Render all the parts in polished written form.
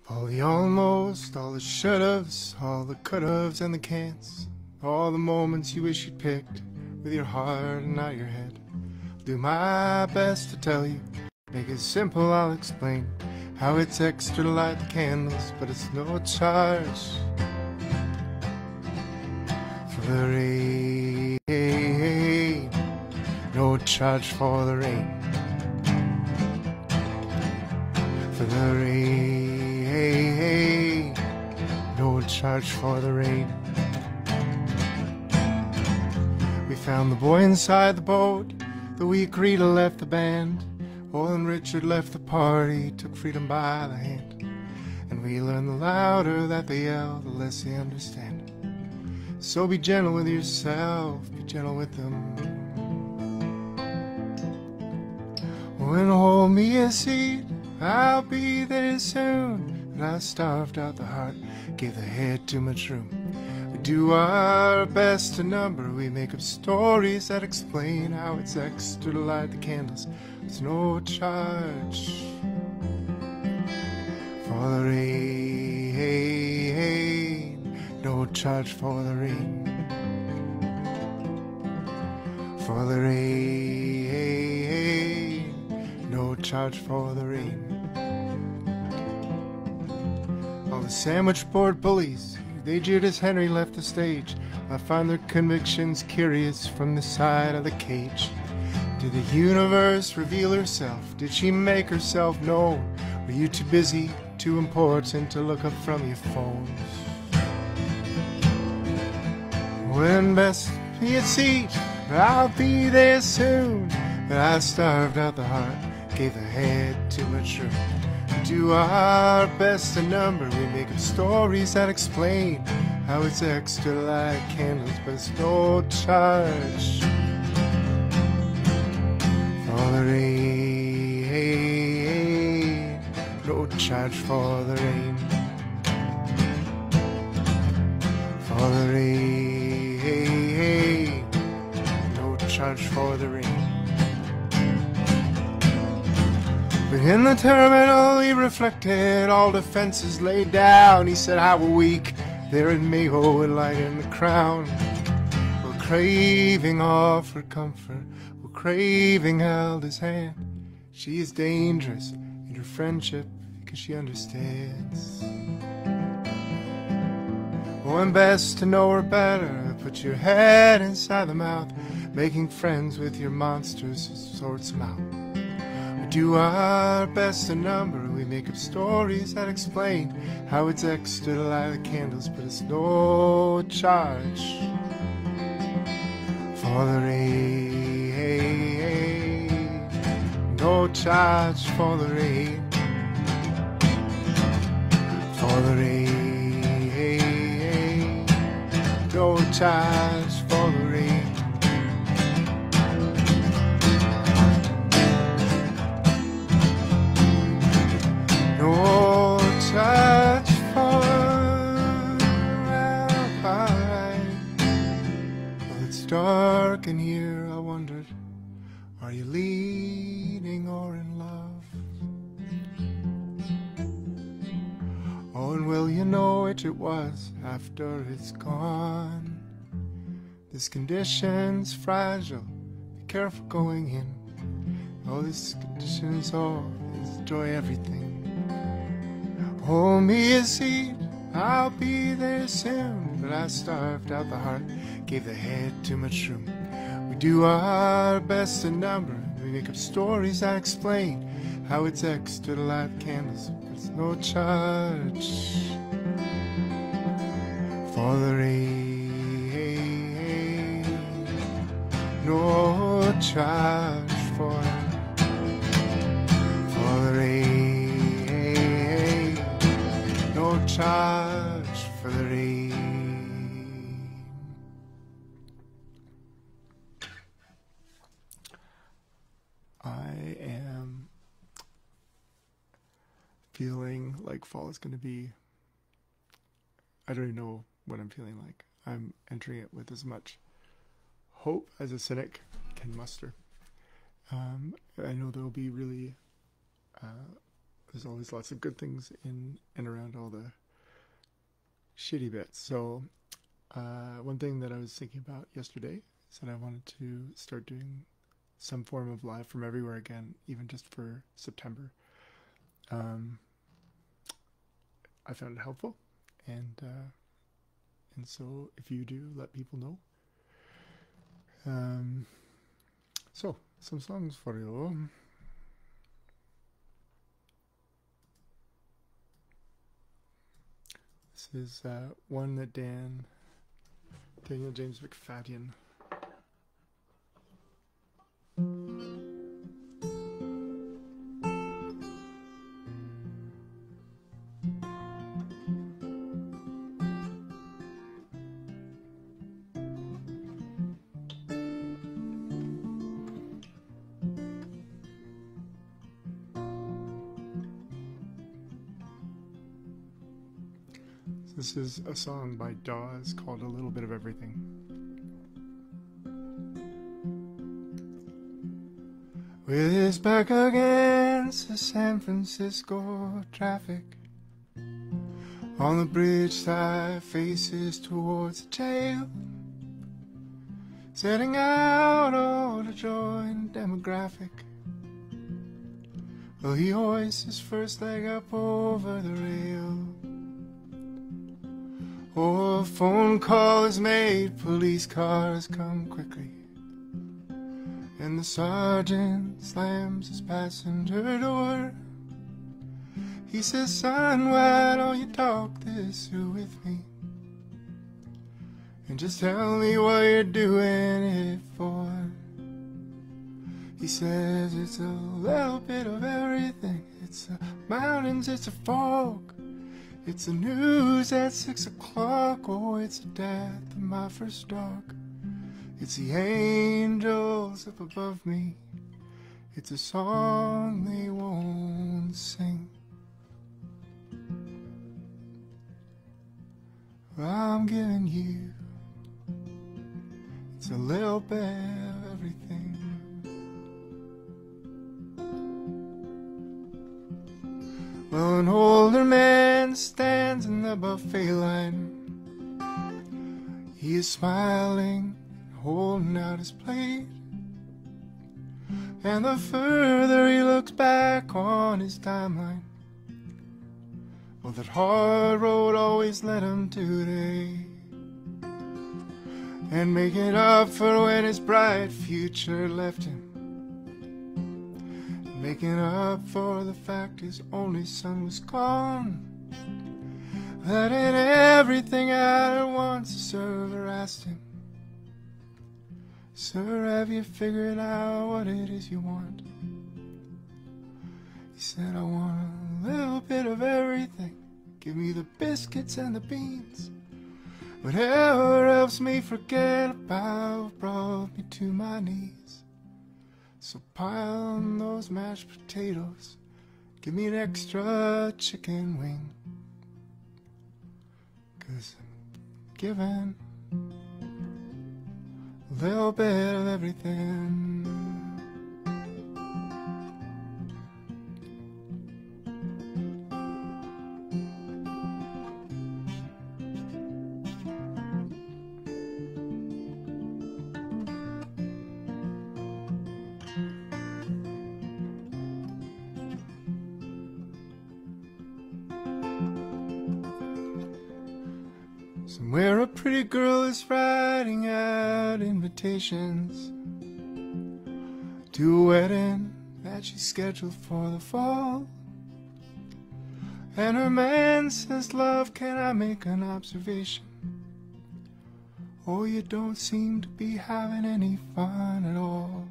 All the almost, all the should'ves, all the could'ves and the can'ts, all the moments you wish you'd picked with your heart and not your head. I'll do my best to tell you, make it simple, I'll explain how it's extra to light the candles, but it's no charge for the rain, no charge for the rain, for the rain, no charge for the rain. We found the boy inside the boat, the weak Rita left the band, Old and Richard left the party, took freedom by the hand. And we learned the louder that they yell, the less they understand. So be gentle with yourself, be gentle with them. When hold me a seat, I'll be there soon. But I starved out the heart, gave the head too much room. We do our best to number, we make up stories that explain how it's extra to light the candles. There's no charge for the rain, no charge for the rain, for the rain, no charge for the rain. All the sandwich board bullies, they jeered as Henry left the stage. I find their convictions curious from the side of the cage. Did the universe reveal herself? Did she make herself known? Were you too busy, too important to look up from your phones? When best be a seat, I'll be there soon. But I starved out the heart, gave the head too much room. We do our best to number, we make up stories that explain how it's extra to light candles, but it's no charge for the rain, no charge for the rain, for the rain, no charge for the rain. But in the terminal he reflected, all defenses laid down. He said, how weak there in Mayo would light in the crown. We're craving offered comfort, we're craving held his hand. She is dangerous in her friendship because she understands. Oh, and best to know her better, put your head inside the mouth, making friends with your monsters sorts them out. We do our best to number, we make up stories that explain how it's extra to light the candles, but it's no charge for the rain, no charge for the rain, for the rain, no charge for the rain. No charge for alright. Well, it's dark in here, I wondered, are you leading or in love? Oh, and will you know which it was after it's gone? This condition's fragile, be careful going in. Oh, this condition's all, enjoy everything. Hold me a seat, I'll be there soon. But I starved out the heart, gave the head too much room. We do our best to number, we make up stories that explain how it's extra to light candles, but it's no charge for the rain, no charge for the rain, no charge for the rain. I am feeling like fall is going to be, I don't even know what I'm feeling like. I'm entering it with as much hope as a cynic can muster. I know there will be really there's always lots of good things in and around all the shitty bits. So one thing that I was thinking about yesterday is that I wanted to start doing some form of live from everywhere again, even just for September. I found it helpful, and so if you do, let people know. So some songs for you. This is one that Daniel James McFadden. This is a song by Dawes called A Little Bit of Everything. With his back against the San Francisco traffic, on the bridge side faces towards the jail, setting out all to join demographic. Well, he hoists his first leg up over the rail. Oh, a phone call is made, police cars come quickly, and the sergeant slams his passenger door. He says, son, why don't you talk this through with me, and just tell me what you're doing it for. He says, it's a little bit of everything. It's the mountains, it's a fog, it's the news at 6 o'clock. Oh, it's the death of my first dog. It's the angels up above me. It's a song they won't sing. Well, I'm giving you, it's a little bit of everything. Well, an older man stands in the buffet line. He is smiling, holding out his plate, and the further he looks back on his timeline, well, that hard road always led him to today, and making up for when his bright future left him, making up for the fact his only son was gone. That in everything at once, the server asked him, sir, have you figured out what it is you want? He said, I want a little bit of everything. Give me the biscuits and the beans. Whatever helps me forget about what brought me to my knees. So pile on those mashed potatoes. Give me an extra chicken wing. 'Cause I'm giving a little bit of everything. Somewhere a pretty girl is writing out invitations to a wedding that she's scheduled for the fall. And her man says, love, can I make an observation? Oh, you don't seem to be having any fun at all.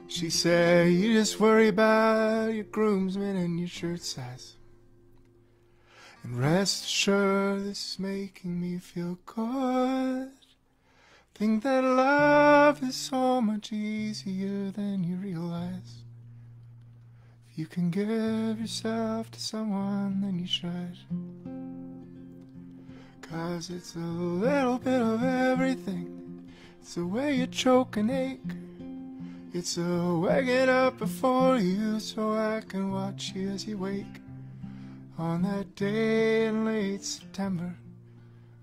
She said, you just worry about your groomsmen and your shirt size. And rest assured, this is making me feel good. Think that love is so much easier than you realize. If you can give yourself to someone, then you should. 'Cause it's a little bit of everything. It's the way you choke and ache. It's a waking up before you so I can watch you as you wake on that day in late September.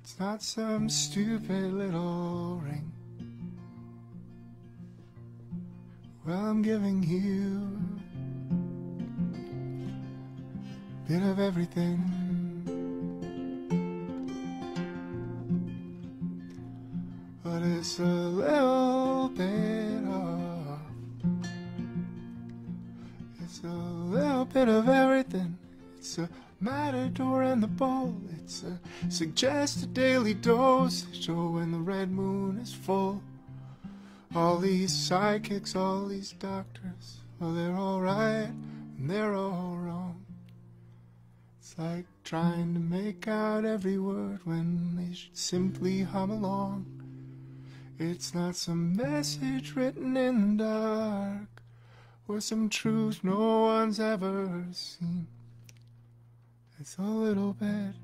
It's not some stupid little ring. Well, I'm giving you a bit of everything. But it's a little bit of, it's a little bit of everything. It's a matador and the bowl. It's a suggested daily dose. Show when the red moon is full. All these psychics, all these doctors, well, they're all right and they're all wrong. It's like trying to make out every word when they should simply hum along. It's not some message written in the dark or some truth no one's ever seen. It's a little bit of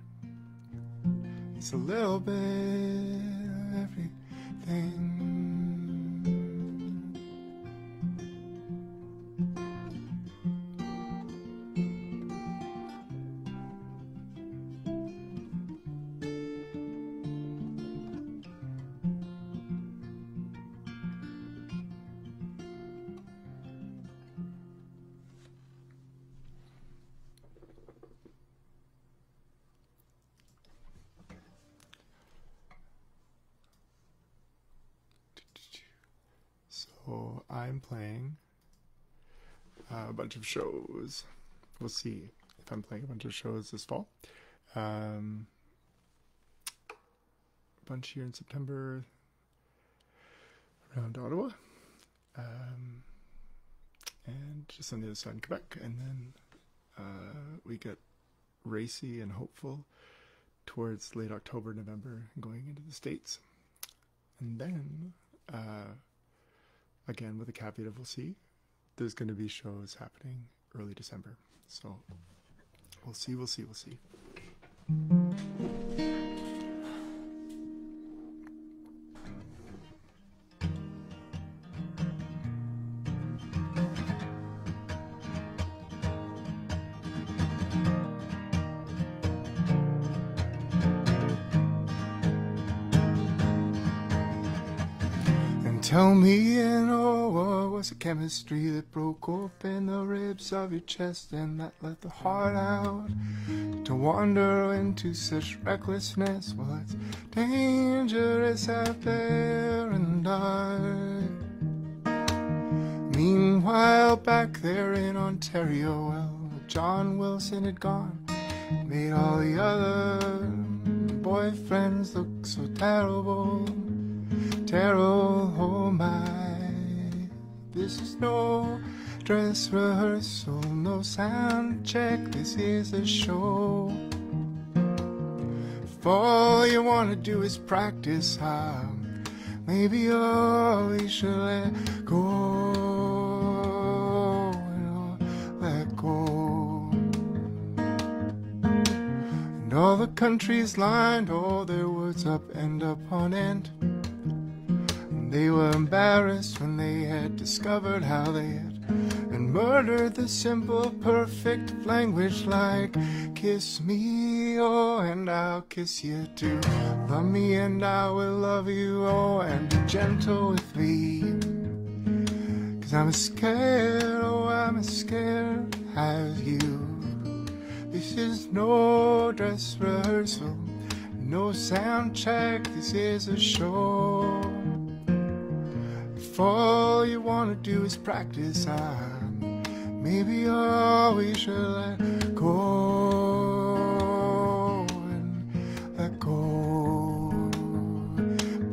everything. So I'm playing a bunch of shows. We'll see if I'm playing a bunch of shows this fall. A bunch here in September around Ottawa. And just on the other side in Quebec. And then we get racy and hopeful towards late October, November, and going into the States. And then again, with a caveat of we'll see, there's going to be shows happening early December. So we'll see. Tell me, what was the chemistry that broke open the ribs of your chest and that let the heart out to wander into such recklessness? Well, it's dangerous out there and dark. Meanwhile, back there in Ontario, well, John Wilson had gone, made all the other boyfriends look so terrible. Terrell, oh my, this is no dress rehearsal, no sound check, this is a show. If all you want to do is practice, maybe we should let go, let go. And all the countries lined all their words up and up on end. They were embarrassed when they had discovered how they had and murdered the simple, perfect language like kiss me, oh, and I'll kiss you too. Love me and I will love you, oh, and be gentle with me. 'Cause I'm as scared, oh, I'm as scared as you. This is no dress rehearsal, no sound check, this is a show. If all you want to do is practice, maybe we should let go and let go.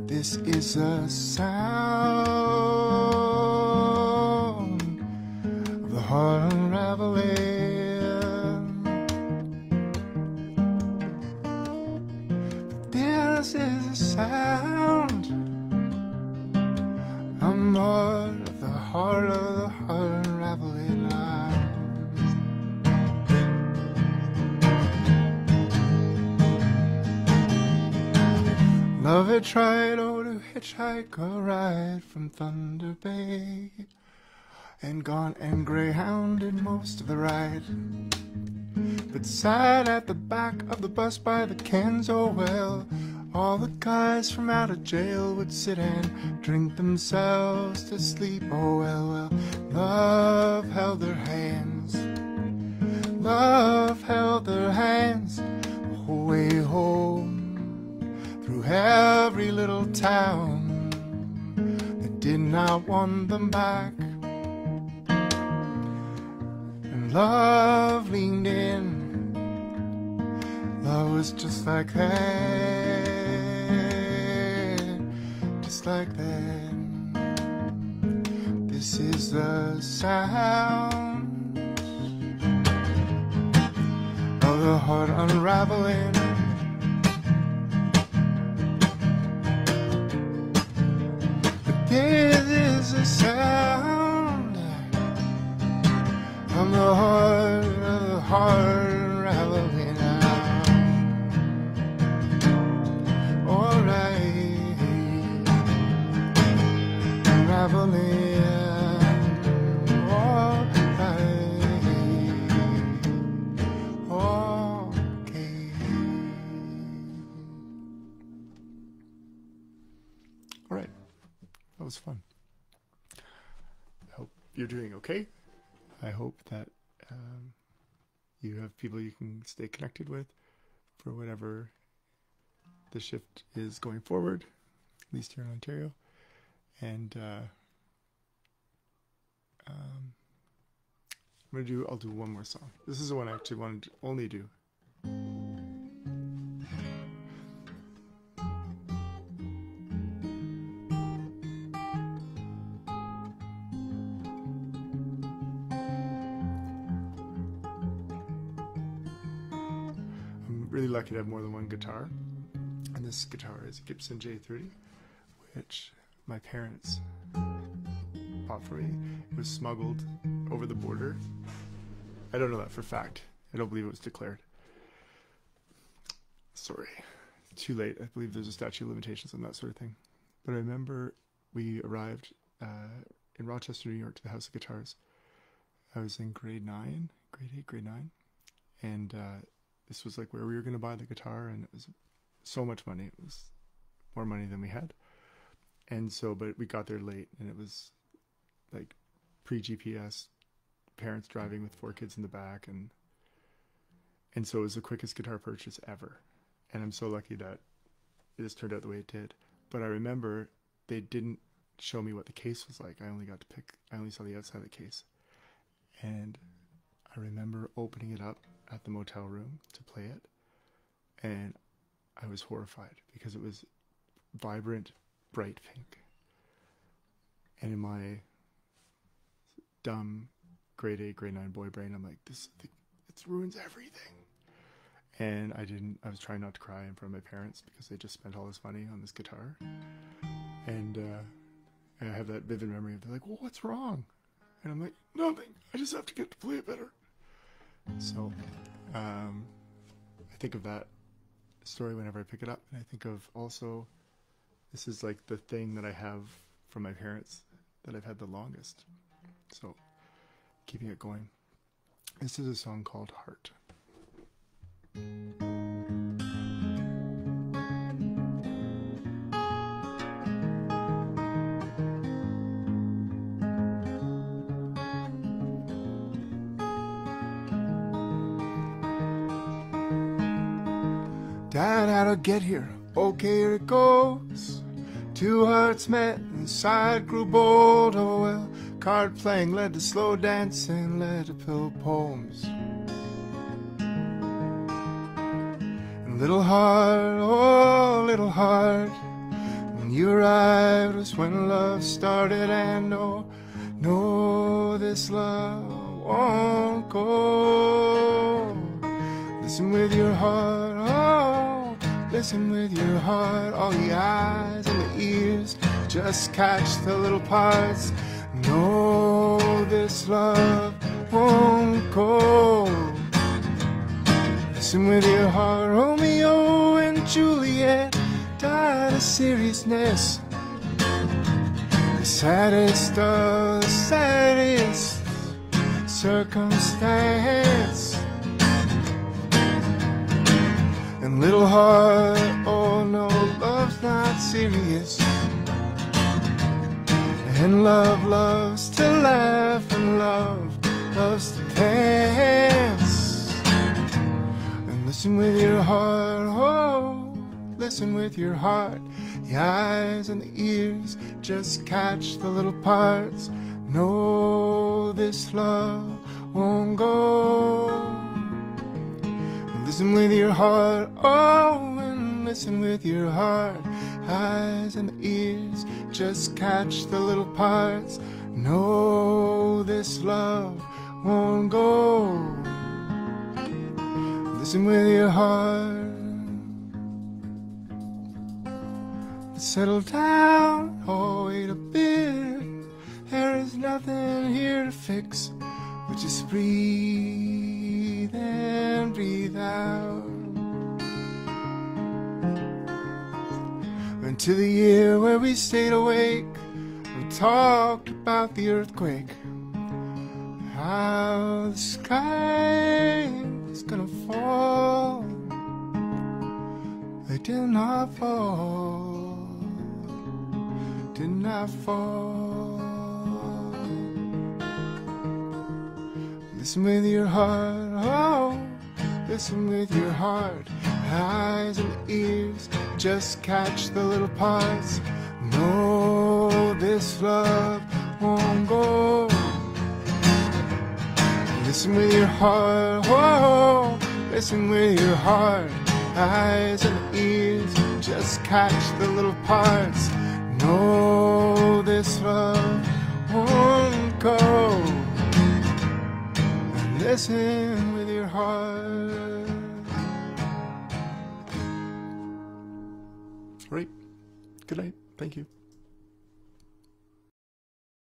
This is a sound of the heart unraveling. This is a sound of the heart unraveling lines. Love had tried, to hitchhike a ride from Thunder Bay. and gone and greyhounded most of the ride, but sat at the back of the bus by the cans. Oh well, all the guys from out of jail would sit and drink themselves to sleep. Oh well, well, love held their hands, love held their hands the whole way home, through every little town that did not want them back. And love leaned in, love was just like that, just like that. This is the sound of the heart unraveling. But this is the sound of the heart unraveling now. Alright, unraveling. That was fun. I hope you're doing okay. I hope that you have people you can stay connected with for whatever the shift is going forward, at least here in Ontario. And I'll do one more song. This is the one I actually wanted to only do. Really lucky to have more than one guitar, and this guitar is a Gibson J30, which my parents bought for me. It was smuggled over the border. I don't know that for a fact. I don't believe it was declared. Sorry, too late. I believe there's a statute of limitations on that sort of thing. But I remember we arrived in Rochester, New York, to the House of Guitars. I was in grade 8, grade 9, and this was like where we were going to buy the guitar, and it was so much money. It was more money than we had. And so, but we got there late, and it was like pre-GPS, parents driving with 4 kids in the back, and so it was the quickest guitar purchase ever. And I'm so lucky that it just turned out the way it did. But I remember they didn't show me what the case was like. I only saw the outside of the case. And I remember opening it up at the motel room to play it, and I was horrified because it was vibrant, bright pink. And in my dumb grade 8, grade 9 boy brain, I'm like, it ruins everything. And I was trying not to cry in front of my parents because they just spent all this money on this guitar. And I have that vivid memory of, they're like, well, what's wrong? And I'm like, nothing, I just have to get to play it better. So, I think of that story whenever I pick it up, and I think of also, this is like the thing that I have from my parents that I've had the longest. So, keeping it going. This is a song called Heart. Dad, how'd I get here? Okay, here it goes. 2 hearts met, inside grew bold. Oh well, card playing led to slow dancing, led to pillow poems. And little heart, oh little heart, when you arrived was when love started. And no, this love won't go. Listen with your heart, oh, listen with your heart. All the eyes and the ears just catch the little parts. No, this love won't go. Listen with your heart. Romeo and Juliet died of seriousness. They saddest of the saddest circumstance. And little heart, oh no, love's not serious. And love loves to laugh, and love loves to dance. And listen with your heart, oh, listen with your heart. The eyes and the ears just catch the little parts. No, this love won't go. Listen with your heart, oh, and listen with your heart. Eyes and ears just catch the little parts. No, this love won't go. Listen with your heart. Settle down, oh, wait a bit. There is nothing here to fix, but just breathe and breathe out. Into the year where we stayed awake, we talked about the earthquake, how the sky was gonna fall. They did not fall, did not fall. Listen with your heart, oh, listen with your heart. Eyes and ears just catch the little parts. No, this love won't go. Listen with your heart, oh, listen with your heart. Eyes and ears just catch the little parts. No, this love won't go. Listen with your heart. Right. Good night. Thank you.